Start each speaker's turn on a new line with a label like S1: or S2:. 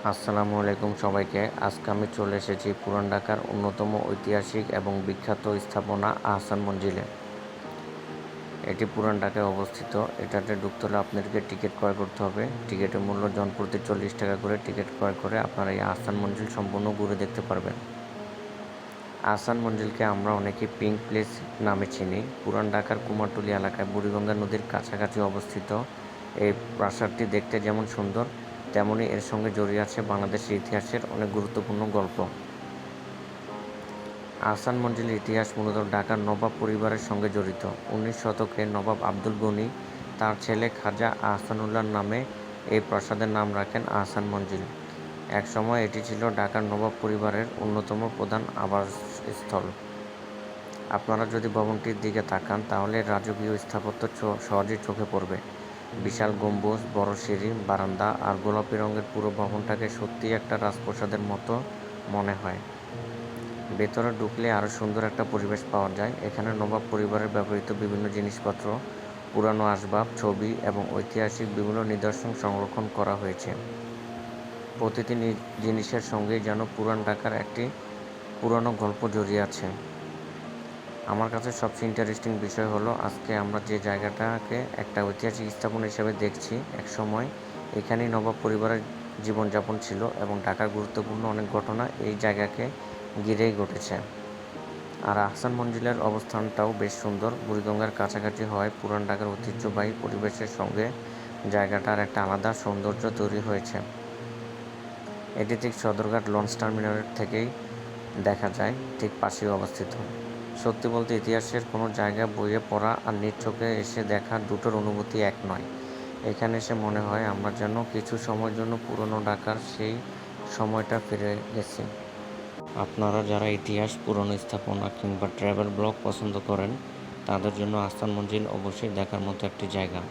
S1: আসসালামু আলাইকুম সবাইকে। আজকে আমি চলে এসেছি পুরান ঢাকার অন্যতম ঐতিহাসিক এবং বিখ্যাত স্থাপনা আহসান মঞ্জিলে। এটি পুরান ঢাকায় অবস্থিত। এটাতে ঢুকতে হলে আপনাদেরকে টিকিট ক্রয় করতে হবে। টিকিটের মূল্য জনপ্রতি 40 টাকা করে। টিকিট ক্রয় করে আপনারা এই আহসান মঞ্জিল সম্পূর্ণ ঘুরে দেখতে পারবেন। আহসান মঞ্জিলকে আমরা অনেকেই পিঙ্ক প্লেস নামে চিনি। পুরান ঢাকার কুমারটুলি এলাকায় বুড়িগঙ্গা নদীর কাছাকাছি অবস্থিত এই প্রাসাদটি দেখতে যেমন সুন্দর, তেমনি এর সঙ্গে জড়িয়ে আছে বাংলাদেশের ইতিহাসের অনেক গুরুত্বপূর্ণ গল্প। আহসান মঞ্জিলের ইতিহাস মূলত ঢাকার নবাব পরিবারের সঙ্গে জড়িত। 19 শতকে নবাব আব্দুল গনি তার ছেলে খাজা আহসানুল্লাহর নামে এই প্রাসাদের নাম রাখেন আহসান মঞ্জিল। একসময় এটি ছিল ঢাকার নবাব পরিবারের অন্যতম প্রধান আবাসস্থল। আপনারা যদি ভবনটির দিকে তাকান তাহলে রাজকীয় স্থাপত্য সহজেই চোখে পড়বে। বিশাল গম্বুজ, বড় সিঁড়ি, বারান্দা আর গোলাপি রঙের পুরো ভবনটাকে সত্যিই একটা রাজপ্রাসাদের মতো মনে হয়। ভেতরে ঢুকলে আরও সুন্দর একটা পরিবেশ পাওয়া যায়। এখানে নবাব পরিবারের ব্যবহৃত বিভিন্ন জিনিসপত্র, পুরানো আসবাব, ছবি এবং ঐতিহাসিক বিভিন্ন নিদর্শন সংরক্ষণ করা হয়েছে। প্রতিটি জিনিসের সঙ্গেই যেন পুরান ঢাকার একটি পুরানো গল্প জড়িয়ে আছে। আমার কাছে সবচেয়ে ইন্টারেস্টিং বিষয় হলো আজকে আমরা যে জায়গাটাকে একটা ঐতিহাসিক স্থাপনা হিসেবে দেখছি, একসময় এখানেই নবাব পরিবারের জীবনযাপন ছিল এবং ঢাকার গুরুত্বপূর্ণ অনেক ঘটনা এই জায়গাকে ঘিরেই ঘটেছে। আর আহসান মঞ্জিলের অবস্থানটাও বেশ সুন্দর। বুড়িগঙ্গার কাছাকাছি হওয়ায় পুরান ঢাকার ঐতিহ্যবাহী পরিবেশের সঙ্গে জায়গাটার একটা আলাদা সৌন্দর্য তৈরি হয়েছে। এটি ঠিক সদরঘাট লঞ্চ টার্মিনালের থেকেই দেখা যায়, ঠিক পাশেই অবস্থিত। সত্যি বলতে ইতিহাসের কোনো জায়গা বইয়ে পড়া আর নিজ চোখে এসে দেখা দুটোর অনুভূতি এক নয়। এখানে এসে মনে হয় আমরা যেন কিছু সময়ের জন্য পুরনো ঢাকার সেই সময়টা ফিরে গেছি। আপনারা যারা ইতিহাস, পুরনো স্থাপনা কিংবা ট্রাভেল ব্লগ পছন্দ করেন তাদের জন্য আহসান মঞ্জিল অবশ্যই দেখার মতো একটি জায়গা।